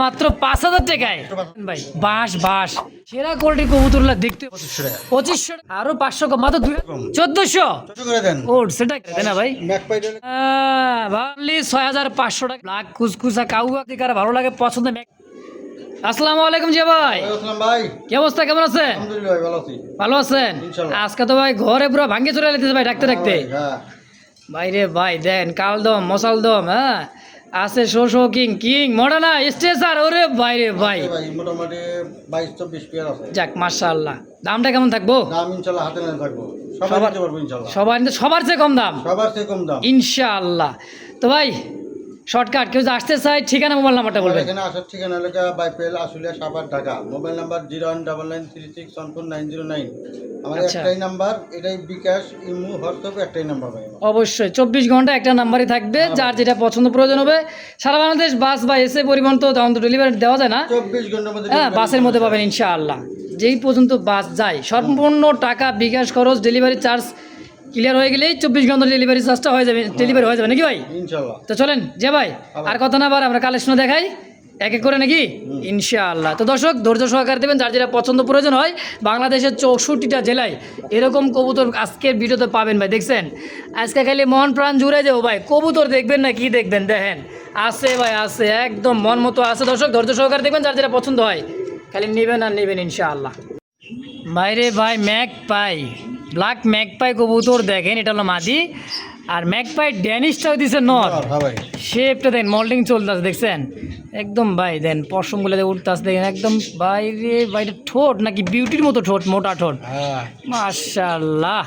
মাত্র ৫,০০০ টাকায় ভাই। বাঁশ বাঁশ সেরা কোয়ালিটির কবুতরগুলো দেখতে ২৫০০ আরো ৫০০ কম, মাত্র ১৪০০ ও সেটা দেয় না ভাই। ৬,৫০০ টাকা ব্ল্যাক কুসকুসা কাউয়া কার ভালো লাগে পছন্দ। আসসালামু আলাইকুম জি ভাই, কি অবস্থা, কেমন আছেন? ভালো আছেন? আজকে তো ভাই ঘরে পুরো ভাঙ্গে চলে যেতেছে ভাই ডাকতে ডাকতে। ভাই রে ভাই দেন কালদম মশালদম, হ্যাঁ আছে শো কিং কিং মডার্না স্টেসার, ওরে ভাই রে ভাই মোটামুটি ২২-২৪ পেয়ার আছে। যাক মাশাআল্লাহ। দামটা কেমন থাকবো? দাম ইনশাআল্লাহ হাতে না থাকবো, সবাই নিতে পারবো ইনশাআল্লাহ। সবার চেয়ে কম দাম, সবার চেয়ে কম দাম ইনশাআল্লাহ। তো ভাই শর্টকাট, কেউ যদি আসতে চায় ঠিকানা মোবাইল নাম্বারটা বলবেন। এখানে আসার ঠিকানা এলাকা বাইপেল আশুলিয়া সাভার ঢাকা। Mobile number 01993614909। আমার আচ্ছা। একটাই নাম্বার, এটাই বিকাশ ইমু হোয়াটসঅ্যাপ একটাই নাম্বার ভাই। অবশ্যই ২৪ ঘন্টা একটা নাম্বারই থাকবে, যার যেটা পছন্দ প্রয়োজন হবে। সারা বাংলাদেশ বাস বা এসে পরিবহন তো তখন তো ডেলিভারি দেওয়া যায় না, 24 ঘন্টার মধ্যে হ্যাঁ বাসের মধ্যে পাবেন ইনশাআল্লাহ। যেই পর্যন্ত বাস যায় সম্পূর্ণ টাকা বিকাশ খরচ ডেলিভারি চার্জ ক্লিয়ার হয়ে গেলেই ২৪ ঘন্টা ডেলিভারি চার্জটা হয়ে যাবে, ডেলিভারি হয়ে যাবে নাকি ভাই? ইনশাআল্লাহ। তো চলেন যে ভাই আর কথা না বার আমরা কালেকশন দেখাই এক এক করে নাকি ইনশাআল্লাহ। তো দর্শক ধৈর্য সহকারে দেবেন, যার যেটা পছন্দ প্রয়োজন হয়। বাংলাদেশের ৬৪টা জেলায় এরকম কবুতর আজকের ভিডিওতে পাবেন ভাই। দেখছেন আজকে খালি মন প্রাণ জুড়ে যাবো ভাই, কবুতর দেখবেন না কি দেখবেন, দেখেন আছে ভাই আছে, একদম মন মতো আছে। দর্শক ধৈর্য সহকারে দেখবেন, যার যেটা পছন্দ হয় খালি নেবেন আর নেবেন ইনশাআল্লাহ। বাইরে ভাই ম্যাক পাই ব্ল্যাক ম্যাক পাই কবুতর দেখেন, এটা হলো মাদি। আর ম্যাক পাই ড্যানিশটাও দিছে নর, হ্যাঁ ভাই, শেপটা দেন মল্ডিং চলতেছে দেখছেন একদম ভাই। দেন পশমগুলো উঠতেছে দেখেন একদম বাইরে বাইরে। ঠোঁট নাকি বিউটির মতো ঠোঁট, মোটা ঠোঁট, হ্যাঁ মাশাআল্লাহ।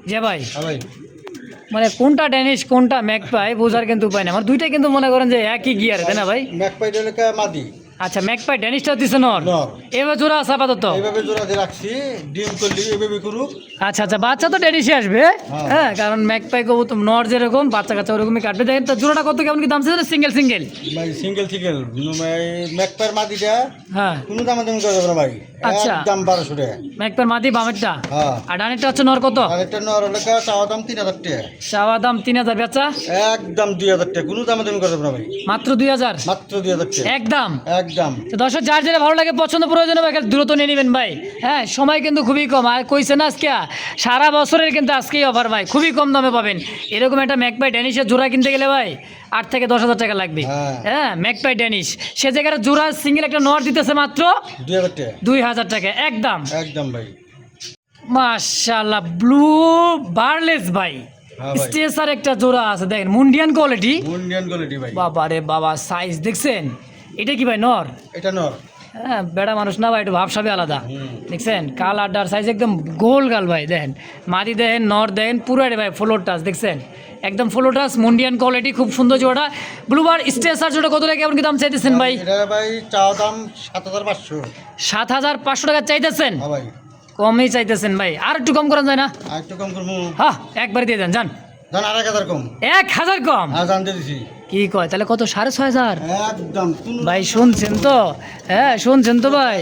যে ভাই হ্যাঁ ভাই। মানে কোনটা ড্যানিশ কোনটা ম্যাক পাই বোঝার কিন্তু উপায় না আমার, দুইটাই কিন্তু মনে করেন যে একই গিয়ারে, তাই না ভাই? ম্যাকপাই এলাকা মাদি। আচ্ছা ম্যাক পাই ড্যানিশটা দিছে নর, নর। এবার জোড়া আছে আপাতত। এইভাবে জোড়া দিয়ে রাখছি, ডিম করলি এইভাবে করুক। আচ্ছা আচ্ছা, বাচ্চা তো ড্যানিশে আসবে, হ্যাঁ কারণ ম্যাক পাই কবুতর নর যেরকম বাচ্চা কাচ্চা ওরকমই কাটবে। দেখেন তো জোড়াটা কত কেমন কি দাম ছিল? সিঙ্গেল সিঙ্গেল ভাই সিঙ্গেল সিঙ্গেল ম্যাকপার মাদিটা হ্যাঁ কোনো দাম দাম করে দেবে না ভাই, আচ্ছা। একদম ১২০০ টাকা। ম্যাক পাই মাদি বামেরটা, হ্যাঁ। আর ডানেরটা হচ্ছে নর কত? আর একটা নর এলাকা চাওয়া দাম ৩০০০ টাকা, চাওয়া দাম ৩,০০০, বেচা একদম ২০০০ টাকা, কোনো দাম দাম করে দেবে না ভাই, মাত্র ২,০০০, মাত্র ২০০০ টাকা একদম। একদম। তো দর্শক যার যেটা ভালো লাগে পছন্দ প্রয়োজন হবে দ্রুত নিয়ে নেবেন ভাই। হ্যাঁ সময় কিন্তু খুবই কম, আর কইছে না আজকে সারা বছরের কিন্তু আজকেই অফার ভাই, খুবই কম দামে পাবেন। এরকম একটা ম্যাকপাই ড্যানিশের জোড়া কিনতে গেলে ভাই ৮ থেকে ১০,০০০ টাকা লাগবে। হ্যাঁ ম্যাকপাই ড্যানিশ সে জায়গায় জোড়া সিঙ্গেল একটা নর দিতেছে মাত্র ২০০০ টাকা, ২,০০০ টাকা একদম একদম ভাই। মাশাআল্লাহ। ব্লু বারলেস ভাই হ্যাঁ ভাই, স্টেসার একটা জোড়া আছে দেখেন, মুন্ডিয়ান কোয়ালিটি, মুন্ডিয়ান কোয়ালিটি ভাই। বাবা রে বাবা সাইজ দেখছেন, এটা কি ভাই নর? এটা নর। হ্যাঁ বেড়া মানুষ না ভাই, একটু ভাবসাবে আলাদা দেখছেন, কাল আড্ডার সাইজ একদম গোল গাল ভাই। দেখেন মাদি দেখেন নর দেখেন পুরো ভাই ফ্লোর টাচ দেখছেন, একদম ফ্লোর টাচ মুন্ডিয়ান কোয়ালিটি, খুব সুন্দর জোড়া। ব্লুবার স্টেসার জোড়া কত টাকা কেমন কি দাম চাইতেছেন ভাই? এটা ভাই চাওয়া দাম ৭৫০০। ৭,৫০০ টাকা চাইতেছেন, হ্যাঁ ভাই, কমই চাইতেছেন ভাই, আর একটু কম করা যায় না? আর একটু কম করবো। হ্যাঁ একবারে দিয়ে দেন যান, জান আর ১০০০ কম। ১,০০০ কম? হ্যাঁ জানতে দিছি, কি কয় তাহলে কত? ৬,৫০০? একদম কোনো ভাই শুনছেন তো, হ্যাঁ শুনছেন তো ভাই,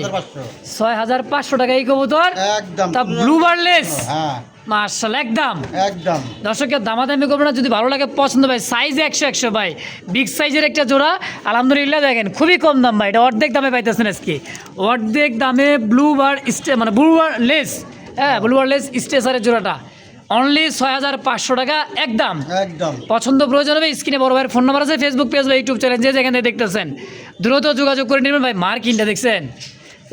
৭৫০০ ৬,৫০০ টাকা এই কবুতর, একদম। তা ব্লু বারলেস হ্যাঁ মার্শাল একদম। একদম। দর্শকের দামাদামি করবে না, যদি ভালো লাগে পছন্দ ভাই, সাইজ ১০০ ভাই, বিগ সাইজের একটা জোড়া আলহামদুলিল্লাহ। দেখেন খুবই কম দাম ভাই, এটা অর্ধেক দামে পাইতেছেন আজকে, অর্ধেক দামে ব্লু বার মানে ব্লু বার লেস, হ্যাঁ ব্লু বার লেস স্টেসারের জোড়াটা অনলি ৬,৫০০ টাকা একদম। একদম পছন্দ প্রয়োজন হবে স্ক্রিনে বড় ভাইয়ের ফোন নাম্বার আছে, ফেসবুক পেজ বা ইউটিউব চ্যানেল যে যেখানে দেখতেছেন দ্রুত যোগাযোগ করে নেবেন ভাই। মার কিনটা দেখছেন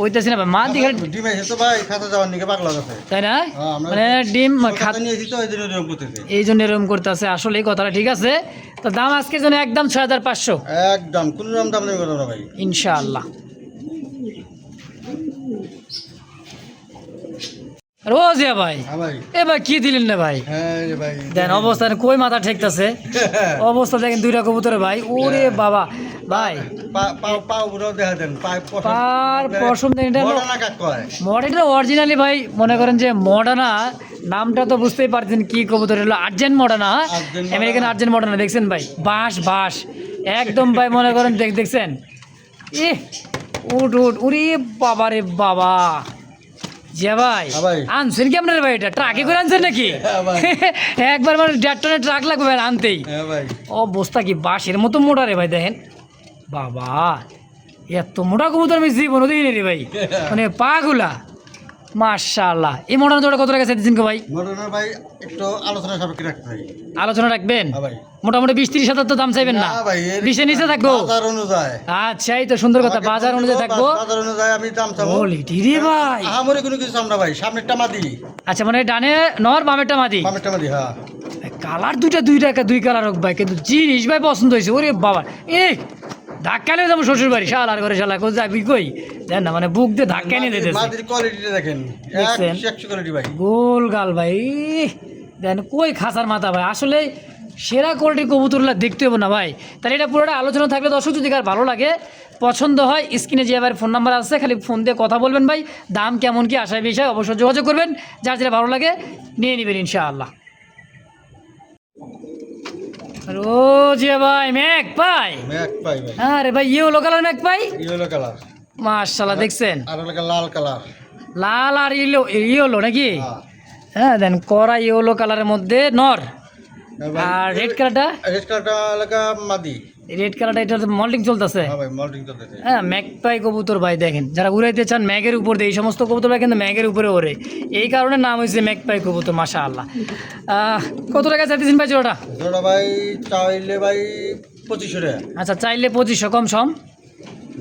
ওইতেছি না ভাই, মা দিকে ডিম এসে তো ভাই খাতা যাওয়ার নিকে পাগলা গেছে, তাই না, আমরা মানে ডিম খাতা নিয়েছি তো এই জন্য এরকম করতেছে, এই জন্য এরকম করতেছে, আসলে এই কথাটা ঠিক আছে। তো দাম আজকের জন্য একদম ৬,৫০০ একদম কোনো দাম দাম নেই কথা না ভাই, ইনশাআল্লাহ। রোজিয়া ভাই, হ্যাঁ ভাই, এ ভাই কি দিলেন না ভাই? হ্যাঁ রে ভাই, দেন অবস্থা কই মাথা ঠেকতেছে, অবস্থা দেখেন দুইটা কবুতরে ভাই, ওরে বাবা ভাই পাও পাও পুরো দেখা দেন, পাই পার পশম দেন, এটা বড় না কাক কয়, মডেলটা অরিজিনালি ভাই মনে করেন যে মডার্না, নামটা তো বুঝতেই পারছেন কি কবুতর হলো, urgent Moderna, American urgent Moderna দেখছেন ভাই, বাঁশ বাঁশ একদম ভাই মনে করেন দেখছেন, এ উঠ উঠ উরে বাবা রে বাবা। যে ভাই আনছেন কি আপনার ভাই, এটা ট্রাকে করে আনছেন নাকি? একবার মানে ১.৫ টনের ট্রাক লাগবে ভাই আনতেই, হ্যাঁ ভাই, অবস্থা কি বাঁশের মতো মোটা রে ভাই, দেখেন বাবা এত মোটা কবুতর আমি জীবনও দেখিনি রে ভাই, মানে পাগুলা মাশাআল্লাহ। এই মোটা জোড়া কত টাকা চাইতেছেন ভাই? মোটামুটি ভাই একটু আলোচনা সাপেক্ষে রাখতে ভাই। আলোচনা রাখবেন হ্যাঁ ভাই। মোটামুটি 20-30 হাজার তো দাম চাইবেন না, না ভাই, 20-এর নিচে থাকবো। বাজার অনুযায়ী। আচ্ছা এই তো সুন্দর কথা, বাজার অনুযায়ী থাকবো। বাজার অনুযায়ী আমি দাম চাবো। কোয়ালিটি রে ভাই। আহামরি কোনো কিছু চাম না ভাই, সামনেরটা মাদি, আচ্ছা মানে ডানে নর বামেরটা মাদি, বামেরটা মাদি। হ্যাঁ কালার দুইটা দুই টাকা দুই কালার হোক ভাই, কিন্তু জিনিস ভাই পছন্দ হয়েছে। ওরে বাবা এ ধাক্কালেও যাবো শ্বশুর বাড়ি, শালার করে শালা কই যাবি কই দেন না, মানে বুক দিয়ে ধাক্কা নিয়ে দিতেছে। মাদির কোয়ালিটিটা দেখেন, দেখছেন? 100 কোয়ালিটি ভাই। গোল গাল ভাই, দেন কই খাসার মাথা ভাই, আসলে সেরা কোয়ালিটির কবুতরগুলো দেখতে হবে না ভাই। তাহলে এটা পুরোটা আলোচনা থাকলে দর্শক যদি কার ভালো লাগে পছন্দ হয়, স্ক্রিনে যে ভাইয়ের ফোন নাম্বার আছে খালি ফোন দিয়ে কথা বলবেন ভাই, দাম কেমন কি আশায় বিষয় অবশ্যই যোগাযোগ করবেন, যার যেটা ভালো লাগে নিয়ে নেবেন ইনশাআল্লাহ। রোজে ভাই ম্যাক পাই, ম্যাক পাই ভাই, আরে ভাই ইয়েলো কালার ম্যাক পাই, ইয়েলো কালার। মাশাআল্লাহ দেখছেন, আর হলো লাল কালার। লাল আর ইয়েলো ইয়েলো নাকি? হ্যাঁ হ্যাঁ দেন কড়া ইয়েলো কালারের মধ্যে নর, ভাই, আর রেড কালারটা, রেড কালারটা লাগা মাদি। রেড কালারটা এটা মল্টিং চলতেছে। হ্যাঁ ভাই, মল্টিং চলতেছে। হ্যাঁ ম্যাকপাই কবুতর ভাই দেখেন, যারা উড়াইতে চান ম্যাগের উপর দিয়ে, এই সমস্ত কবুতর ভাই কিন্তু ম্যাগের উপরে ওড়ে, এই কারণে নাম হয়েছে ম্যাকপাই কবুতর। মাশাআল্লাহ। কত টাকা চাইতেছেন ভাই জোড়াটা? জোড়া ভাই চাইলে ভাই 2500 টাকা। আচ্ছা চাইলে 2500, কম সম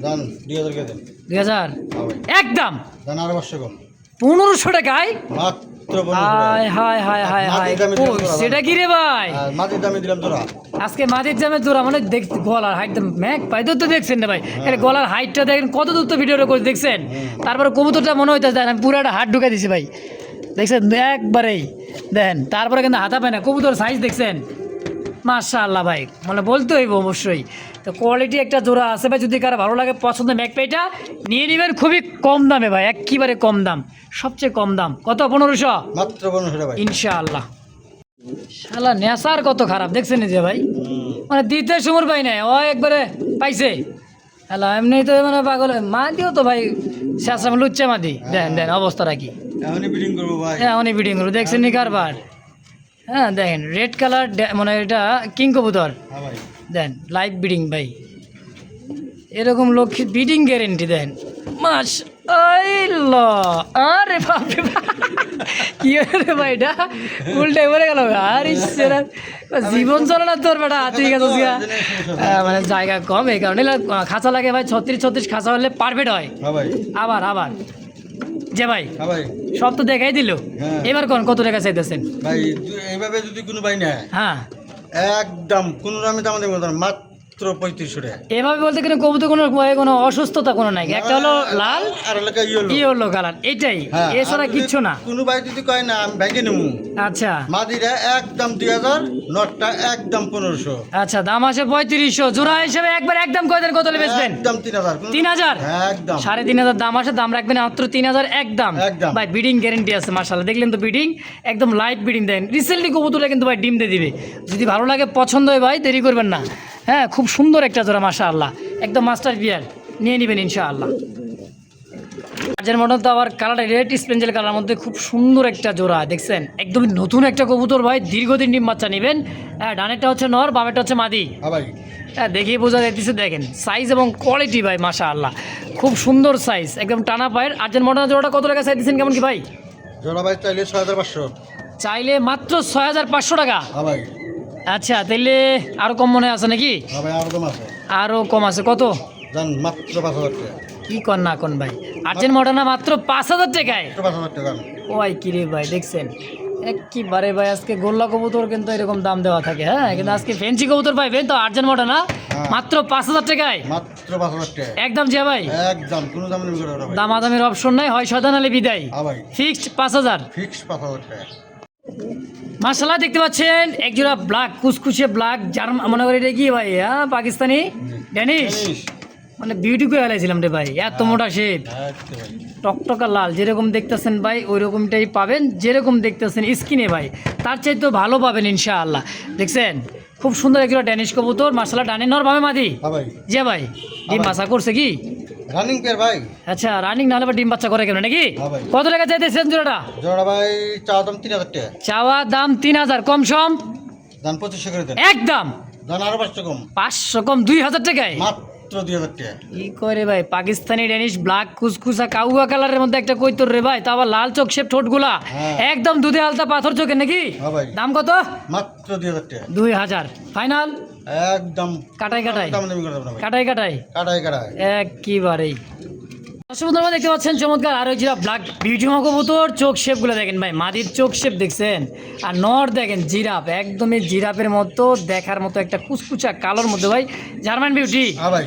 দান 2000 টাকা দেন। 2000 হ্যাঁ ভাই, একদম দান আরো 500 কম। 1500 টাকায়? মাত্র 1500 হায় হায় হায় হায় হায়, মাটির দামে দিলাম জোড়া ভাই। সেটা কি রে ভাই? আর মাটির দামে দিলাম জোড়া। আজকে মাটির জামে জোড়া মানে দেখ, গলার হাইট ম্যাক পাই তো দেখছেন না ভাই, এর গলার হাইটটা দেখেন কত দূর তো ভিডিওটা করে দেখছেন। তারপরে কবুতরটা মনে হইতে যায় আমি পুরো একটা হাত ঢুকাই দিছি ভাই, দেখছেন একবারেই দেখেন। তারপরে কিন্তু হাতা পায় না, কবুতর সাইজ দেখছেন মাশাআল্লাহ ভাই, মানে বলতে হইব অবশ্যই। তো কোয়ালিটি একটা জোড়া আছে ভাই, যদি কারো ভালো লাগে পছন্দ ম্যাকপাইটা নিয়ে নেবেন, খুবই কম দামে ভাই, একেবারে কম দাম, সবচেয়ে কম দাম। কত? 1500 মাত্র 1500 টাকা ভাই। ইনশাআল্লাহ। শালা নেশার কত খারাপ দেখছেন যে ভাই, মানে দিতে সমর পাই নাই, ও একবারে পাইছে। হ্যালো এমনি তো মানে পাগল মা দিও তো ভাই, শেষ লুচ্চা মাদি দেন দেন অবস্থাটা কি, এখনই বিডিং করবো ভাই। হ্যাঁ অনেক বিডিং করবো দেখছেন নি কারবার। হ্যাঁ দেখেন রেড কালার, মানে এটা কিং কবুতর, হ্যাঁ ভাই, দেন লাইভ বিডিং ভাই, এরকম লক্ষ্মী বিডিং গ্যারেন্টি দেন। মাস আরে বাপরে বাপ, কি রে ভাই, এটা উল্টাই পড়ে গেল। আর ইসেরা জীবন চলে না তোর বেটা, ঠিক আছে মানে জায়গা কম, এই কারণে খাঁচা লাগে ভাই, 36 খাঁচা হলে পারফেক্ট হয়। হ্যাঁ ভাই, আবার আবার যে ভাই হ্যাঁ ভাই, সব তো দেখাই দিল, হ্যাঁ। এবার কোন কত টাকা চাইতেছেন? ভাই এইভাবে যদি কোনো ভাই নেয়, হ্যাঁ একদম কোনো দামে দাম দেবো না, মাত্র 3500 টাকা। এভাবে বলতে কিন্তু কবুতর কোনো অসুস্থতা কোনো নাই, একটা হলো লাল আর এলাকা ইয়েলো। ইয়েলো কালার, এটাই, হ্যাঁ, এছাড়া আর যদি কিচ্ছু না। কোনো ভাই যদি কয় না আমি ব্যাংকে নেবো, আচ্ছা মাদিরা একদম 2000, নটটা একদম 1500, আচ্ছা দাম আসে 3500, জোড়া হিসেবে একবার একদম কয় দেন, কত বেচবেন? একদম 3000। 3000? হ্যাঁ, একদম 3500 দাম আসে, দাম রাখবেন মাত্র 3000 একদম। একদম। ভাই বিডিং গ্যারেন্টি আছে মাশাআল্লাহ, দেখলেন তো বিডিং একদম লাইভ বিডিং দেন। রিসেন্টলি কবুতরটা কিন্তু ভাই ডিম দিয়ে দিবে, যদি ভালো লাগে পছন্দ হয় ভাই দেরি করবেন না। হ্যাঁ খুব সুন্দর একটা জোড়া মাশাআল্লাহ, একদম মাস্টার বিয়ার, নিয়ে নেবেন ইনশাআল্লাহ। আজের মডেল তো আবার কালারটা রেড স্পেঞ্জেল কালার মধ্যে খুব সুন্দর একটা জোড়া দেখছেন, একদমই নতুন একটা কবুতর ভাই, দীর্ঘদিন ডিম বাচ্চা নেবেন। হ্যাঁ ডানেরটা হচ্ছে নর, বামেরটা হচ্ছে মাদি। হ্যাঁ ভাই, হ্যাঁ দেখেই বোঝা যাইতেছে, দেখেন সাইজ এবং কোয়ালিটি ভাই মাশাআল্লাহ, খুব সুন্দর সাইজ, একদম টানা পায়ের। আর্জেন্ট মডেল জোড়াটা কত টাকা চাইতেছেন কেমন কি ভাই? জোড়া ভাই চাইলে 6500। চাইলে মাত্র 6500 টাকা। হ্যাঁ ভাই, আচ্ছা তাইলে আরও কম মনে আছে নাকি? হ্যাঁ ভাই, আরো কম আছে। আরও কম আছে, কত? জান মাত্র 5000 টাকা। কি কর না কোন ভাই, আর্জেন্ট মডেল না মাত্র 5000 টাকায়। মাত্র 5000 টাকা। ওই কিরে ভাই দেখছেন একবারে ভাই, আজকে গোল্লা কবুতর কিন্তু এরকম দাম দেওয়া থাকে, হ্যাঁ কিন্তু আজকে ফেন্সি কবুতর পাইবেন তো আর্জেন্ট মডেল না মাত্র 5000 টাকায় মাত্র 5000 টাকা একদম। যে ভাই একদম কোনো দাম নেই করে ভাই। দামাদামের অপশন নাই, হয় শয়তান আলী বিদায়, হ্যাঁ ভাই, ফিক্সড 5000। ফিক্স 5000 টাকা। মাশাআল্লাহ দেখতে পাচ্ছেন একজোড়া ব্ল্যাক কুচকুচে ব্ল্যাক জার্মান, মনে করি এটা কি ভাই, হ্যাঁ পাকিস্তানি ড্যানিশ, জিনিস মানে বিউটি করে ফেলাইছিলাম রে ভাই, এত মোটা শেপ, আচ্ছা ভাই, টকটকা লাল, যেরকম দেখতেছেন ভাই ওই রকমটাই পাবেন, যেরকম দেখতেছেন স্কিনে ভাই তার চাইতেও ভালো পাবেন ইনশাআল্লাহ। দেখছেন খুব সুন্দর একজোড়া ড্যানিশ কবুতর মাশাআল্লাহ, ডানে নর বামে মাদি। হ্যাঁ ভাই, যে ভাই ডিম বাচ্চা করছে কি? রানিং পেয়ার ভাই। আচ্ছা রানিং নাহলে আবার ডিম বাচ্চা করে কেন নাকি? হ্যাঁ ভাই, কত টাকা চাইতেছেন জোড়াটা? জোড়া ভাই চাওয়া দাম 3000 টাকা। চাওয়া দাম 3000, কম সম দাম 2500 করে দেন। একদম। দাম আরো 500 কম। 500 কম 2000 টাকায়। মাত্র মাত্র 2000 টাকা। কি করে ভাই পাকিস্তানি ড্যানিশ ব্ল্যাক কুসকুসা কাউয়া কালারের মধ্যে একটা কইতর রে ভাই, তা আবার লাল চোখ শেপ ঠোঁটগুলা হ্যাঁ। একদম দুধে আলতা পাথর চোখের নাকি? হ্যাঁ ভাই। দাম কত? মাত্র 2000 টাকা। 2000 ফাইনাল? একদম কাটাই কাটাই দাম দামি করে দেবো না ভাই। কাটাই কাটাই কাটাই কাটাই। একেবারেই। দর্শক বন্ধুরা দেখতে পাচ্ছেন চমৎকার আরো যেটা ব্ল্যাক বিউটি কবুতর, চোখ শেপগুলো দেখেন ভাই, মাদির চোখ শেপ দেখছেন, আর নর দেখেন জিরাফ, একদমই জিরাফের মতো দেখার মতো একটা কুচকুচা কালোর মধ্যে ভাই জার্মান বিউটি, হ্যাঁ ভাই।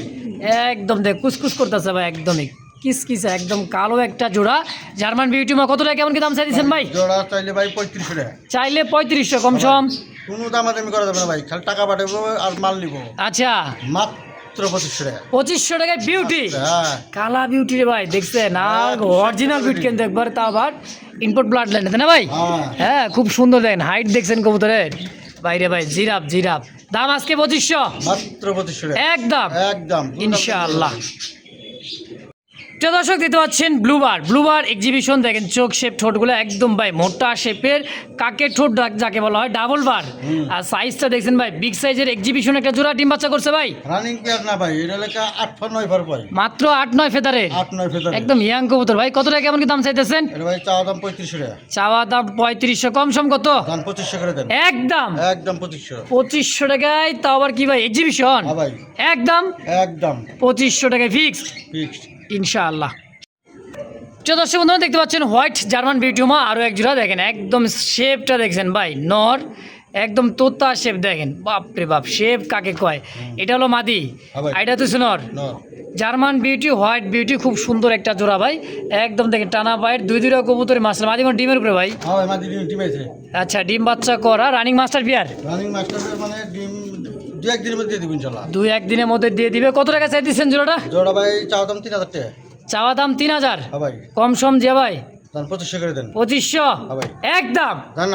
একদম দেখ কুচকুচ করতেছে ভাই, একদমই কিসকিসা একদম কালো একটা জোড়া জার্মান বিউটি মা। কত টাকা কেমন কি দাম চাইছেন ভাই? জোড়া চাইলে ভাই 3500 টাকা। চাইলে 3500 কম সম? কোনো দামাদামি করা যাবে না ভাই, খালি টাকা পাঠাবো আর মাল নিবো। আচ্ছা মাত্র 2500 টাকা। 2500 টাকায় বিউটি, হ্যাঁ কালা বিউটি রে ভাই দেখছেন, আর অরিজিনাল বিউটি কিন্তু একবার, তা আবার ইম্পোর্ট ব্লাড লাইন না ভাই? হ্যাঁ। হ্যাঁ খুব সুন্দর দেখেন, হাইট দেখছেন কবুতরের বাইরে ভাই, জিরাফ জিরাফ। দাম আজকে 2500 মাত্র 2500 টাকা। একদম একদম ইনশাআল্লাহ। প্রিয় দর্শক দেখতে পাচ্ছেন ব্লুবার এক্সিবিশন দেখেন, চোখ শেপ ঠোঁটগুলো একদম ভাই মোটা শেপের কাকের ঠোঁট যাকে বলা হয়, ডাবল বার। আর সাইজটা দেখছেন ভাই, বিগ সাইজের এক্সিবিশন একটা জোড়া ডিম বাচ্চা করছে ভাই। রানিং পেয়ার না ভাই, এটা লেখা 8-9 ভার পাই। মাত্র 8-9 ফেদারের 8-9 ফেদার। একদম ইয়াং কবুতর ভাই। কত টাকা কেমন কি দাম চাইতেছেন? এটা ভাই চাওয়া দাম 3500 টাকা। চাওয়া দাম 3500 কম সম কত? দাম 2500 করে দেন। একদম একদম 2500। 2500 টাকায়, তাও আবার কি ভাই এক্সিবিশন? হ্যাঁ ভাই। একদম একদম 2500 টাকায় ফিক্সড ফিক্সড। ইনশাআল্লাহ। প্রিয় দর্শক বন্ধুরা দেখতে পাচ্ছেন হোয়াইট জার্মান বিউটিমা আরও এক জোড়া দেখেন, একদম শেপটা দেখছেন ভাই, নর একদম তোতা শেপ দেখেন, বাপরে বাপ শেপ কাকে কয়, এটা হলো মাদি, হ্যাঁ ভাই। এটা তো নর। নর। জার্মান বিউটি হোয়াইট বিউটি খুব সুন্দর একটা জোড়া ভাই, একদম দেখেন টানা বাইট, দুইটা কবুতরের মাসলা মাদি কোন ডিমের উপরে ভাই? হ্যাঁ ভাই, মাদি ডিম আছে। আচ্ছা ডিম বাচ্চা করা রানিং মাস্টার বিয়ার, রানিং মাস্টার মানে ডিম 2-1 দিনের মধ্যে দিয়ে দিবেন ইনশাআল্লাহ। 2-1 দিনের মধ্যে দিয়ে দিবে। কত টাকা চাই দিচ্ছেন জোড়াটা? জোড়া ভাই চাওয়া দাম 3000 টাকা। চাওয়া দাম 3000, হ্যাঁ ভাই। কম সম যে ভাই দাম 2500 করে দেন। 2500 হ্যাঁ ভাই। একদম। দাম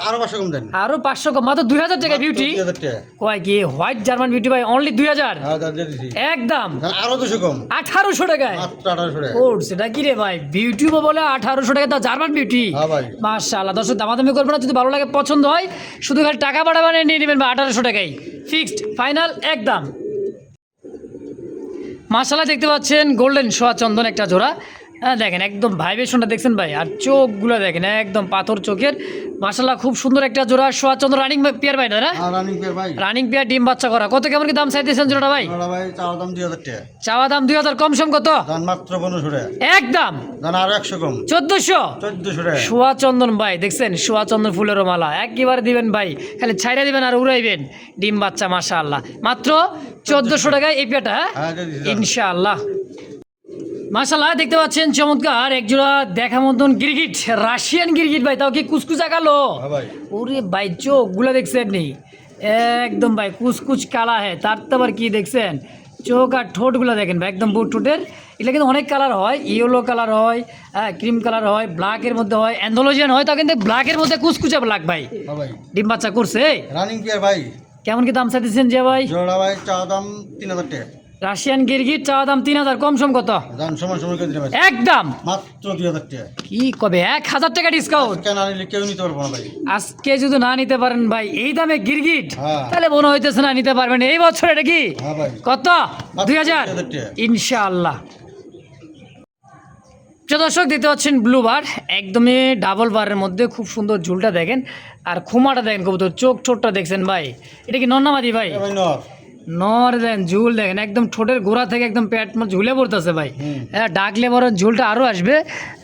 আরো 500 কম দেন। আরো 500 কম, মাত্র 2000 টাকা বিউটি। 2000 টাকা। কয় কি হোয়াইট জার্মান বিউটি ভাই অনলি 2000? হ্যাঁ দাম দিয়ে দিছি। একদম দাম আরো 200 কম। 1800 টাকায়। মাত্র 1800 টাকা। ও সেটা কি রে ভাই, বিউটিও বলে 1800 টাকা, তা জার্মান বিউটি। হ্যাঁ ভাই। মাশাআল্লাহ। দর্শক দামাদামি করবে না, যদি ভালো লাগে পছন্দ হয় শুধু খালি টাকা পাঠাবেন নিয়ে নেবেন ভাই, 1800 টাকাই ফিক্সড ফাইনাল একদম। মাশাআল্লাহ দেখতে পাচ্ছেন গোল্ডেন সোয়া চন্দন একটা জোড়া, হ্যাঁ দেখেন একদম ভাইব্রেশনটা দেখছেন ভাই, আর চোখগুলো দেখেন একদম পাথর চোখের, মাশাআল্লাহ খুব সুন্দর একটা জোড়া সোয়া চন্দন রানিং পেয়ার ভাই না? আর রানিং পেয়ার ভাই। রানিং পেয়ার ডিম বাচ্চা করা। কত কেমন কি দাম চাইতেছেন জোড়াটা ভাই? জোড়া ভাই চাওয়া দাম 2000 টাকা। চাওয়া দাম 2000, কম সম কত? দাম মাত্র 1500 টাকা। একদম দাম আরো 100 কম। 1400। 1400 টাকা। সোয়া চন্দন ভাই দেখছেন, সোয়া চন্দন ফুলেরও মালা একেবারে দিবেন ভাই, খালি ছাইরা দিবেন আর উড়াইবেন, ডিম বাচ্চা মাশাআল্লাহ মাত্র 1400 টাকায় এই পেয়ারটা, হ্যাঁ দিয়ে দিছি। ইনশাআল্লাহ। মাশাআল্লাহ দেখতে পাচ্ছেন চমৎকার একজোড়া দেখা মতন গিরগিট, রাশিয়ান গিরগিট ভাই, তাও কি কুচকুচা কালো? হ্যাঁ ভাই। ওরে ভাই চোখগুলো দেখছেন নি, একদম ভাই কুচকুচ কালা হ্যাঁ, তার তো আবার কি দেখছেন চোখ আর ঠোঁটগুলো দেখেন ভাই, একদম বুট ঠোঁটের। এগুলো কিন্তু অনেক কালার হয়, ইয়েলো কালার হয়, হ্যাঁ ক্রিম কালার হয়, ব্ল্যাকের মধ্যে হয়, অ্যান্ডোলজিয়ান হয়, তা কিন্তু ব্ল্যাকের মধ্যে কুচকুচা ব্ল্যাক ভাই। হ্যাঁ ভাই। ডিম বাচ্চা করছে। রানিং পেয়ার ভাই। কেমন কি দাম চাইতেছেন যে ভাই? জোড়া ভাই চাওয়া দাম 3000 টাকা। রাশিয়ান গিরগিট চাওয়া দাম 3000, কম সম কত? দাম সমান সমান করে দিলাম ভাই। একদম মাত্র 2000 টাকা। কি কবে 1000 টাকা ডিসকাউন্ট। কেন আনিলে কেউ নিতে পারবো না ভাই। আজকে যদি না নিতে পারেন ভাই এই দামে গিরগিট, হ্যাঁ। তাহলে মনে হইতেছে না নিতে পারবেন এই বছর। এটা কি হ্যাঁ ভাই। কত? 2000 টাকা। ইনশাআল্লাহ। প্রিয় দর্শক দেখতে পাচ্ছেন ব্লুবার, একদমই ডাবল বারের মধ্যে খুব সুন্দর ঝুলটা দেখেন, আর খুমাটা দেখেন কবুতর, চোখ ঠোঁটটা দেখছেন ভাই, এটা কি নন্নামাদি ভাই? এ ভাই নর। নর দেন ঝুল দেখেন, একদম ঠোঁটের গোড়া থেকে একদম পেট ঝুলে পড়তেছে ভাই, হ্যাঁ ডাকলে বড় ঝুলটা আরও আসবে,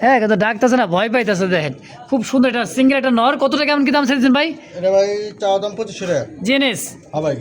হ্যাঁ কিন্তু ডাকতেছে না, ভয় পাইতেছে দেখেন, খুব সুন্দর এটা সিঙ্গেল একটা নর। কত টাকা কেমন কি দাম চাইছেন ভাই? এটা ভাই চাওয়া দাম 2500 টাকা। জেনেস। হ্যাঁ ভাই।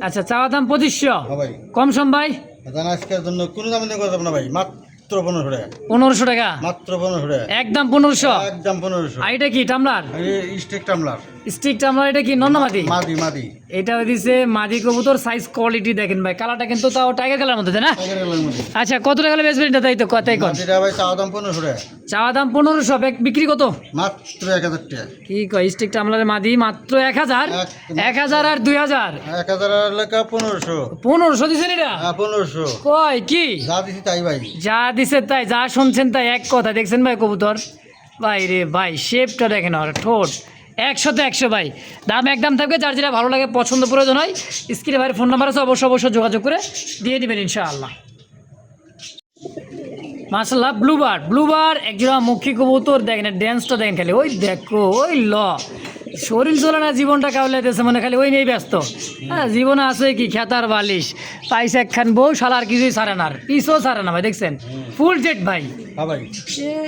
আচ্ছা চাওয়া দাম 2500, হ্যাঁ ভাই। কম সম ভাই? জানা আজকের জন্য কোনো দাম দিয়ে করতে না ভাই, মাত্র 1500 টাকা। 1500 টাকা মাত্র 1500 টাকা। একদম 1500। একদম 1500। আর এটা কি টামলার? এই স্টেক টামলার। স্টিক টামলার, এটা কি নন্নামাদি? মাদি মাদি। এটা দিছে মাদি কবুতর, সাইজ কোয়ালিটি দেখেন ভাই, কালারটা কিন্তু তাও টাইগার কালার মধ্যে তাই না? টাইগার কালারের মধ্যে। আচ্ছা কত টাকা বেচবেন এটা, তাই তো কথাই কন। মাদিটা ভাই চাওয়া দাম 1500 টাকা। চাওয়া দাম 1500, বিক্রি কত? মাত্র 1000 টাকা। কি কয় স্টিক টামলারের মাদি মাত্র 1000? 1000 আর 2000? 1000 আর লেখা 1500। 1500 দিছেন এটা? হ্যাঁ 1500। কয় কি যা দিছি তাই ভাই। যা দিছে তাই, যা শুনছেন তাই, এক কথা দেখছেন ভাই কবুতর ভাই রে ভাই, শেপটা দেখেন আর ঠোঁট 100 তে 100 ভাই, দাম একদম থাকবে। যার যেটা ভালো লাগে পছন্দ প্রয়োজন হয় স্ক্রিনে ভাইয়ের ফোন নাম্বার আছে, অবশ্যই যোগাযোগ করে দিয়ে দিবেন ইনশাআল্লাহ। মাশাআল্লাহ ব্লুবার একজোড়া মুখী কবুতর, দেখেন ড্যান্সটা দেখেন খালি, ওই দেখো ওই শরীর চলে না, জীবনটা কাউলাইতেছে মানে খালি ওই নিয়েই ব্যস্ত। হ্যাঁ, জীবনে আছে কি খেতার বালিশ, পাইসা একখান বউ, শালা আর কিছুই ছাড়ে না, আর পিসও ছাড়ে না ভাই, দেখছেন ফুল জেট ভাই। হ্যাঁ ভাই,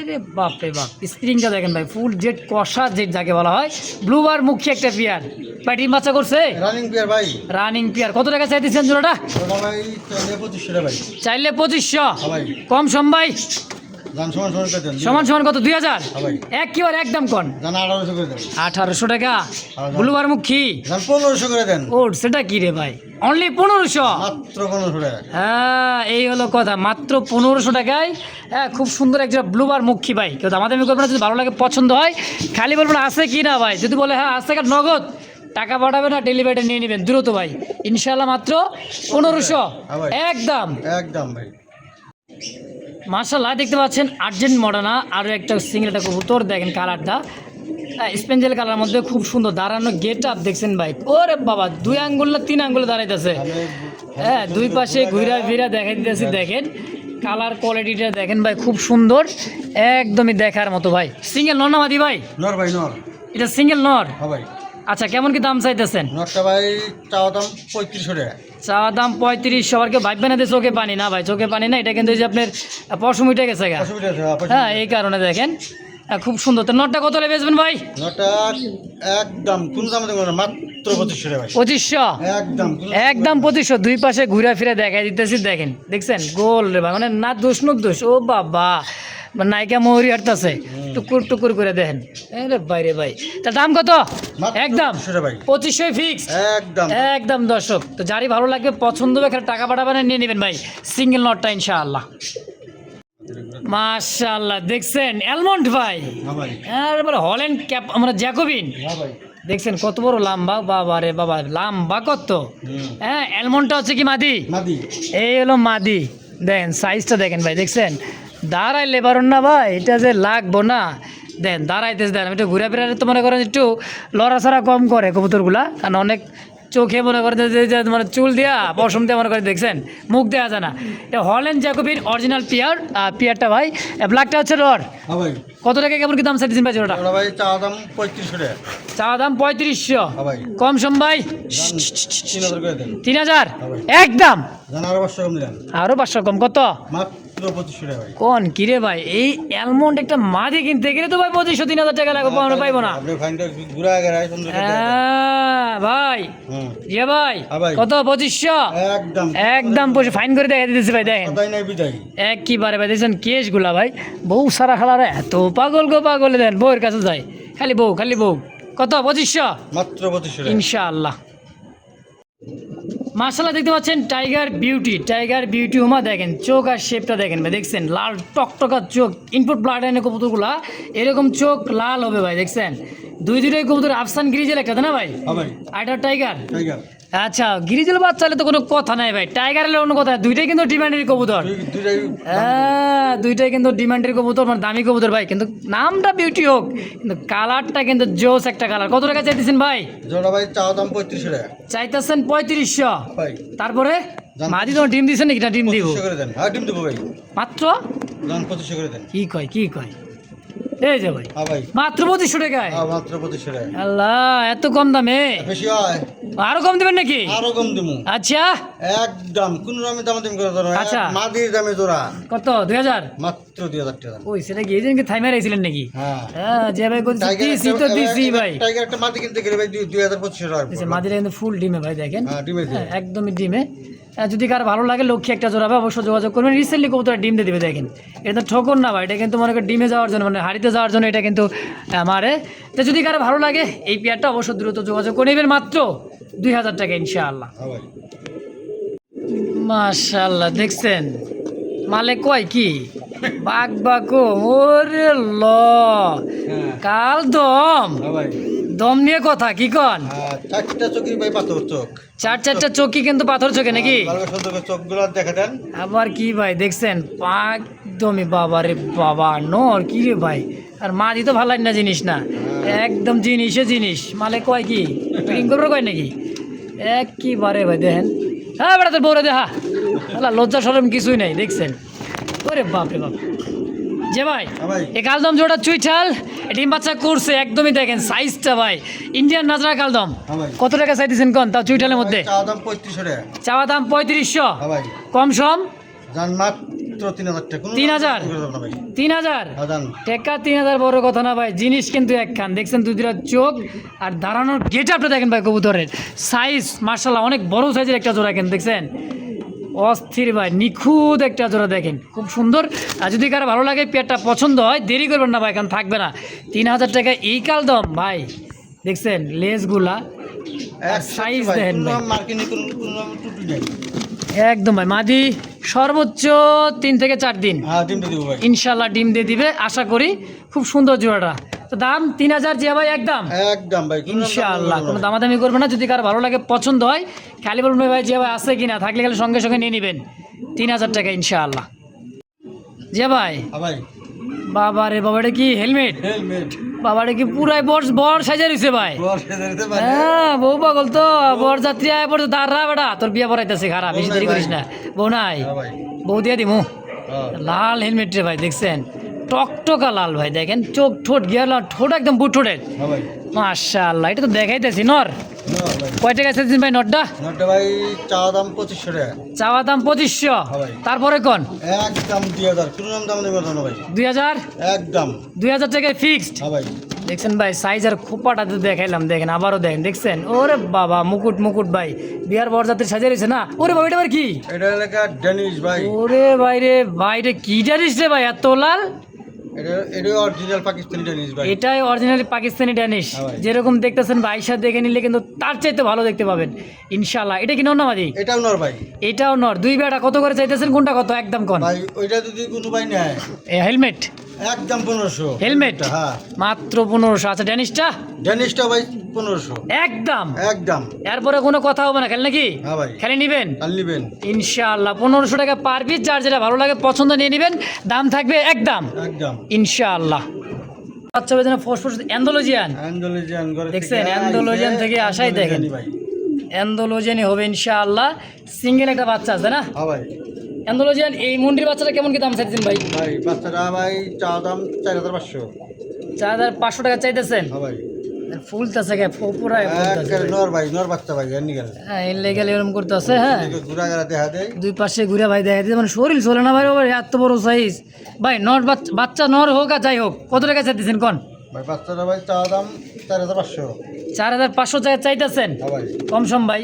রে বাপ রে বাপ, স্প্রিংটা দেখেন ভাই, ফুল জেট কষা জেট যাকে বলা হয়। ব্লুবার মুখী একটা পিয়ার ভাই, ডিম বাচ্চা করছে রানিং বিয়ার ভাই। Running peer. কত টাকা চাইতেছেন জোড়াটা? জোড়া ভাই চাইলে 2500 টাকা ভাই। চাইলে 2500, হ্যাঁ ভাই, কম সম ভাই জান সমান সমান করে দেন। সমান কত? 2000 হ্যাঁ ভাই, একেবারে একদম কন জান 1800 করে দেন। 1800 টাকা ব্লুবার মুখী। জান 1500 করে দেন। ও সেটা কি রে ভাই, অনলি 1500? মাত্র 1500 টাকা। হ্যাঁ, এই হলো কথা, মাত্র 1500 টাকায়। হ্যাঁ, খুব সুন্দর একটা ব্লুবার মুখী ভাই। কেউ আমাদের করবেন না, যদি ভালো লাগে পছন্দ হয় খালি বলবেন আছে কি না ভাই, যদি বলে হ্যাঁ আছে, নগদ টাকা পাঠাবে না, ডেলিভারিটা নিয়ে নেবেন দ্রুত ভাই ইনশাল্লাহ। মাত্র 1500 একদম একদম ভাই। মাশাআল্লাহ, দেখতে পাচ্ছেন আর্জেন্ট মডার্না আরও একটা সিঙ্গেল একটা কবুতর, দেখেন কালারটা স্পেঞ্জেল কালার মধ্যে খুব সুন্দর, দাঁড়ানো গেট আপ দেখছেন ভাই, ওরে বাবা 2 আঙ্গুল না 3 আঙ্গুলে দাঁড়াইতেছে। হ্যাঁ, দুই পাশে ঘুরা ফিরা দেখাই দিতেছি, দেখেন কালার কোয়ালিটিটা দেখেন ভাই, খুব সুন্দর, একদমই দেখার মতো ভাই। সিঙ্গেল নর না মাদি ভাই? নর ভাই, নর। এটা সিঙ্গেল নর? হ্যাঁ ভাই। আচ্ছা, কেমন কি দাম চাইতেছেন? নরটা ভাই চাওয়া দাম 3500 টাকা। চাওয়া দাম 35। সবার কেউ ভাববে না যে চোখে পানি, না ভাই চোখে পানি না, এটা কিন্তু এই যে আপনার পশম উঠে গেছে গা। অসুবিধা আছে, হ্যাঁ, এই কারণে দেখেন খুব সুন্দর। তো নটটা কত হলে বেচবেন ভাই? নরটা একদম কোন দামে দেবো না, মাত্র 2500 টাকা ভাই। 2500 একদম 2500। দুই পাশে ঘুরে ফিরে দেখাই দিতেছি, দেখেন দেখছেন গোল রে ভাই, মানে না দোষ নো দোষ, ও বাবা মানে নায়িকা ময়ূরী হাঁটতেছে, টুকুর করে দেখেন। রে ভাই রে ভাই, তার দাম কত? একদম 2500 ফিক্স একদম। দর্শক, তো যারই ভালো লাগবে পছন্দ হবে খালি টাকা পাঠাবেন নিয়ে নেবেন ভাই, সিঙ্গেল নটটা ইনশাআল্লাহ। মাশাআল্লাহ, দেখছেন অ্যালমন্ড ভাই, এবারে হল্যান্ড ক্যাপ আমরা জ্যাকোবিন, দেখছেন কত বড় লম্বা, বাবা রে বাবা লম্বা কত। হ্যাঁ, অ্যালমন্ডটা হচ্ছে কি মাদি, এই হলো মাদি, দেখেন সাইজটা দেখেন ভাই, দেখছেন দাঁড়াইলে পারেন না ভাই, এটা যে লাগবো না, দেন দাঁড়াইতেছে, দেন একটু ঘুরে ফিরে তো মনে করেন একটু লড়াছড়া কম করে কবুতরগুলা, কারণ অনেক চোখে মনে করে যে মানে চুল দিয়া পশম দিয়ে মনে করে, দেখছেন মুখ দেওয়া যায় না। এটা হল্যান্ড জ্যাকোবিন অরিজিনাল পিয়ারটা ভাই, ব্ল্যাকটা হচ্ছে লর। কত টাকা কেমন কি দাম চাইছেন ভাই জোড়াটা? ভাই চাওয়া দাম 3500 টাকা। চাওয়া দাম 3500, কম সম ভাই 3000 একদম, আরো 500 কম। কত? কোন কিরে ভাই, এই অ্যালমন্ড একটা মাদি কিনতে গেলে তো ভাই 2500-3000 টাকা লাগবে, আমরা পাইবো না ভাই। ইয়ে ভাই কত? 2500 একদম ফাইন করে দেখা দিতেছি ভাই, দেখেন একবারে ভাই, দেখছেন কেস গুলা ভাই, বউ সারা খালারা এত পাগল গো পাগল, দেন বউয়ের কাছে যায় খালি বউ। কত? 2500 মাত্র 2500 ইনশাআল্লাহ। মাশাআল্লাহ, দেখতে পাচ্ছেন টাইগার বিউটি হুমা, দেখেন চোখ আর শেপটা দেখেন ভাই, দেখছেন লাল টকটকা চোখ, ইনপুট ব্লাড লাইনের কবুতরগুলা এরকম চোখ লাল হবে ভাই, দেখছেন দুইটাই কবুতর আফসান গ্রিজেল একটা না ভাই, আর এটা টাইগার। আচ্ছা, গ্রিজেল বাচ্চা হলে তো কোনো কথা নাই ভাই, টাইগার হলে অন্য কথা, দুইটাই কিন্তু ডিমান্ডের কবুতর। হ্যাঁ, দুইটাই কিন্তু ডিমান্ডের কবুতর, মানে দামি কবুতর ভাই, কিন্তু নামটা বিউটি হোক, কিন্তু কালারটা কিন্তু জোস একটা কালার। কত টাকা চাইতেছেন ভাই? জোড়া ভাই চাওয়া দাম 3500 টাকা। চাইতেছেন 3500, তারপরে মাদি তোমার ডিম দিচ্ছেন নাকি? না ডিম দিব? ডিম দেবো ভাই, মাত্র 2500 করে দেন। কি কয় এই যে ভাই মাত্র 2500 টাকায়? মাত্র 2500 টাকা। আল্লাহ, এত কম দামে? বেশি হয়, আরো কম দিবেন নাকি? আরো কম দেবো। আচ্ছা, একদম কোন দামে করে দেবো। আচ্ছা, মাদির দামে জোড়া কত? 2000 মাত্র 2000 টাকা। ওই সেটা কি এজেন্টকে থাইমা রাইছিলেন নাকি? হ্যাঁ, যে ভাই দিছি তো দিছি ভাই। টাইগার একটা মাদি কিনতে গেলে ভাই 2000-2500 টাকা। মাদিটা কিন্তু ফুল ডিমে ভাই, দেখেন একদমই ডিমে। যদি কার ভালো লাগে লক্ষ্মী একটা জোড়াবে, অবশ্যই যোগাযোগ করবেন। রিসেন্টলি কবুতর ডিম দিয়ে দিবে, দেখেন এটা ঠকন না ভাই, এটা কিন্তু মনে করেন ডিমে যাওয়ার জন্য, মানে হাড়িতে যাওয়ার জন্য এটা কিন্তু মারে। তো যদি কারো ভালো লাগে এই পেয়ারটা অবশ্যই দ্রুত যোগাযোগ করে নেবেন, মাত্র 2000 টাকা ইনশাআল্লাহ। মাশাআল্লাহ, দেখছেন মালে কয় কি বাকো, ওরে ল কাল দম নিয়ে কথা কি কন? চারটা চোখই ভাই পাথর চোখ, চারটা চোখই কিন্তু পাথর চোখে নাকি? চোখগুলো দেখা দেন। আবার কি ভাই, দেখছেন একদমই বাবা রে বাবা, নর কি রে ভাই, আর মাদি তো ভালো লাগে না জিনিস না, একদম জিনিসে জিনিস। মালে কয় কি ফিটিং করবে কয় নাকি একবারে ভাই দেখেন। হ্যাঁ বেটা তোর বউরে দেখা আল্লাহ, লজ্জা সরম কিছুই নাই দেখছেন। ওরে বাপ রে বাপ। যে ভাই ভাই এই কালদম জোড়া চুইঠাল ডিম বাচ্চা করছে, একদমই দেখেন সাইজটা ভাই ইন্ডিয়ান নাজরা কালদম। ভাই কত টাকা চাইতেছেন কোন তাও চুইঠালের মধ্যে? চাওয়া দাম 3500 টাকা। চাওয়া দাম 3500, ভাই কম সম জান মাত্র 3000 টাকা। 3000 ভাই 3000 জান টাকা 3000 বড় কথা না ভাই, জিনিস কিন্তু একখান দেখছেন, দুইটা চোখ আর দাঁড়ানোর গেট আপটা দেখেন ভাই, কবুতরের সাইজ মার্শাল্লাহ অনেক বড় সাইজের একটা জোড়া কেন দেখছেন, অস্থির ভাই, নিখুঁত একটা জোড়া দেখেন, খুব সুন্দর। আর যদি কারো ভালো লাগে পেটটা পছন্দ হয় দেরি করবেন না ভাই, কারণ থাকবে না। 3000 টাকা এই কালদম ভাই, দেখছেন লেজগুলা সাইজ দেখেন ভাই, মার্কেটে কোনো টুটু নেই। একদম ভাই মাদি সর্বোচ্চ 3 থেকে 4 দিন হ্যাঁ ডিমটা দিব ভাই। ইনশাল্লাহ ডিম দিয়ে দিবে আশা করি। খুব সুন্দর জোড়াটা। তো দাম 3000 জিয়া ভাই একদম একদম ভাই কোনো ইনশাআল্লাহ, কোনো দামাদামি করবে না। যদি কারো ভালো লাগে পছন্দ হয় খালি বলবেন ভাই জিয়া ভাই আছে কিনা, থাকলে গেলে সঙ্গে সঙ্গে নিয়ে নেবেন। 3000 টাকা ইনশাআল্লাহ। জিয়া ভাই হ্যাঁ ভাই বাবা রে বাবা, এটা কি হেলমেট? হেলমেট বাবাটা কি পুরাই বর সাজা রয়েছে ভাই। হ্যাঁ বউ পাগল তো, বর যাত্রী আয় পড়ছে দাঁড়া বেটা, তোর বিয়া পড়াইতেছে খারাপ, বেশি দেরি করিস না। বউ নাই, হ্যাঁ ভাই বউ দিয়ে দিমু। হ্যাঁ লাল হেলমেট রে ভাই, দেখছেন টকটকা লাল ভাই, দেখেন চোখ ঠোঁট গিয়ার লাল, ঠোঁট একদম বুট ঠোঁটের ভাই মাশাআল্লাহ। এটা তো দেখাইতেছি নর। না ভাই কয় টাকা চাইছেন ভাই নটটা? নটা ভাই চাওয়া দাম 2500 টাকা। চাওয়া দাম 2500, ভাই। তারপরে কোন একদম 2000 কোনো দাম নেই না ভাই 2000, একদম 2000 টাকায় ফিক্সড। হ্যাঁ ভাই দেখছেন ভাই সাইজ আর খোপাটা তো দেখাইলাম, দেখেন আবারও দেখেন, দেখছেন ওরে বাবা মুকুট ভাই, বিয়ার বরযাত্রী সাজিয়ে রয়েছে না। ওরে বাবা এটা আবার কি? এটা এলাকা ডেনিশ ভাই। ওরে ভাই রে ভাই, এটা কি জানিস রে ভাই এত লাল? এটা অরিজিনাল পাকিস্তানি ডেনিশ ভাই। এটাই অরিজিনালি পাকিস্তানি ড্যানিশ, হ্যাঁ ভাই। যেরকম দেখতেছেন বাইশা দেখে নিলে কিন্তু তার চাইতে ভালো দেখতে পাবেন ইনশাল্লাহ। এটা কি নর্নামাদি? এটাও নর ভাই। এটাও নর। দুই বেটা কত করে চাইতেছেন, কোনটা কত একদম কোন? ভাই ওইটা যদি কোনো ভাই নেয় হেলমেট একদম 1500 হেলমেট হ্যাঁ মাত্র 1500। আচ্ছা ড্যানিশটা ডেনিশটা ভাই 1500 একদম। একদম এরপরে কোনো কথা হবে না, খেলে নাকি হ্যাঁ ভাই খেলে নিবেন কাল নিবেন ইনশাআল্লাহ। 1500 টাকা পার পিস, যার যেটা ভালো লাগে পছন্দ নিয়ে নেবেন, দাম থাকবে একদম একদম ইনশাআল্লাহ। বাচ্চা বেজনা ফসফস অ্যান্ডোলজিয়ান অ্যান্ডোলজিয়ান করে দেখছেন, অ্যান্ডোলজিয়ান থেকে আসাই দেখেন, ভাই অ্যান্ডোলজিয়ানই হবে ইনশাআল্লাহ। সিঙ্গেল একটা বাচ্চা আছে না হ্যাঁ ভাই অ্যান্ডোলজিয়ান। এই মুন্ডির বাচ্চাটা কেমন কি দাম চাইতেছেন ভাই? ভাই বাচ্চাটা ভাই চাওয়া দাম 4500 4500 টাকা চাইতেছেন। হ্যাঁ ভাই ফুলতেছে গে পুরাই ফুলতেছে এক নর ভাই নর বাচ্চা ভাই এমনি গেল হ্যাঁ, ইনলেগাল এরকম করতেছে। হ্যাঁ ঘুরা গেলা দেখা দেয় দুই পাশে ঘুরে ভাই দেখা দিতে, মানে শরীর চলে না ভাই, ওর এত বড় সাইজ ভাই। নর বাচ্চা নর হোক আর যাই হোক, কত টাকা চাইতেছেন কোন? ভাই বাচ্চাটা ভাই চাওয়া দাম 4500 4500 টাকা চাইতেছেন, হ্যাঁ ভাই কম সম ভাই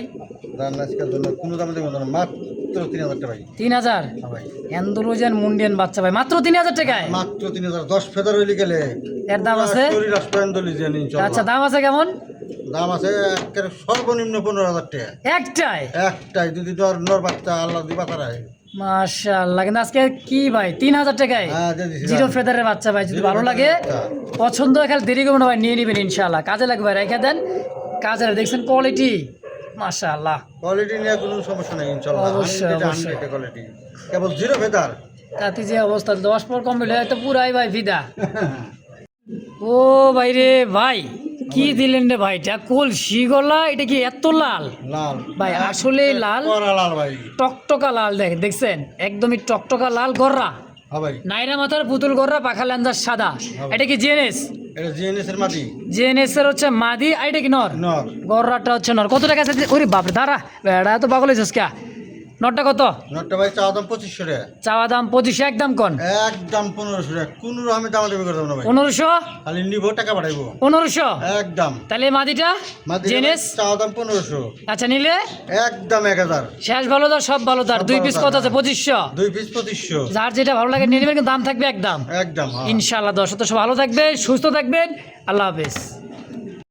দাম আজকের জন্য কোনো দামে দেবো না মাত্র 3000 টাকা ভাই 3000। হ্যাঁ ভাই অ্যান্ডোলজিয়ান মুন্ডিয়ান বাচ্চা ভাই মাত্র 3000 টাকায়। মাত্র 3000 10 ফেদার হইলে গেলে এর দাম আছে? শরীর অ্যান্ডোলজিয়ান ইনশাআল্লাহ আচ্ছা দাম আছে কেমন? দাম আছে একেবারে সর্বনিম্ন 15000 টাকা একটাই একটাই যদি নর বাচ্চা আল্লাহ দিবা তারা মাশাআল্লাহ। কিন্তু আজকে কি ভাই 3000 টাকায় হ্যাঁ দিয়ে দিছি জিরো ফেদারের বাচ্চা ভাই, যদি ভালো লাগে পছন্দ হয় খালি দেরি করবেন না ভাই, নিয়ে নেবেন ইনশাআল্লাহ। কাজে লাগবে ভাই, রেখে দেন কাজে। দেখছেন কোয়ালিটি মাশাআল্লাহ, কোয়ালিটি নিয়ে কোনো সমস্যা নাই ইনশাআল্লাহ অবশ্যই, অবশ্যই। কোয়ালিটি কেবল জিরো ফেদার তাতে যে অবস্থা 10 পর কম হলে হয়তো পুরাই ভাই ফিদা। ও ভাই রে ভাই, কি দিলেন রে ভাইটা? কলসি গলা, এটা কি এত লাল লাল ভাই? আসলে লাল, করা লাল ভাই টকটকা লাল, দেখছেন একদমই টকটকা লাল গররা, হ্যাঁ ভাই নাইরা মাথার পুতুল গররা, পাখা লেন্দার সাদা। এটা কি জিএনএস? এটা জিএনএস এর মাটি জিএনএস এর হচ্ছে মাদি, আর এটা কি নর? নর গররাটা হচ্ছে নর। কত টাকা আছে? ওরে বাপরে দাঁড়া বেড়া, তো পাগল হয়েছিস কে? নরটা কত? নটটা ভাই চাওয়া দাম 2500 টাকা চাওয়া দাম 2500, একদম কোন? একদম 1500 টাকা কোনো আমি দাম দেবে করতাম না ভাই 1500, খালি নিব টাকা পাঠাইবো 1500। একদম তাহলে মাদিটা মাটি জিএনএস চাওয়া দাম 1500 আচ্ছা নিলে একদম 1000 শেষ ভালো তার সব ভালো তার। সব দুই ভালো পিস তার, কত আছে? হ্যাঁ। 2500। 2 পিস 2500 যার যেটা ভালো লাগে নিয়ে নেবেন, কিন্তু দাম থাকবে একদম একদম হ্যাঁ ইনশাআল্লাহ। দর্শক তো সব ভালো থাকবে, সুস্থ থাকবেন, আল্লাহ হাফেজ।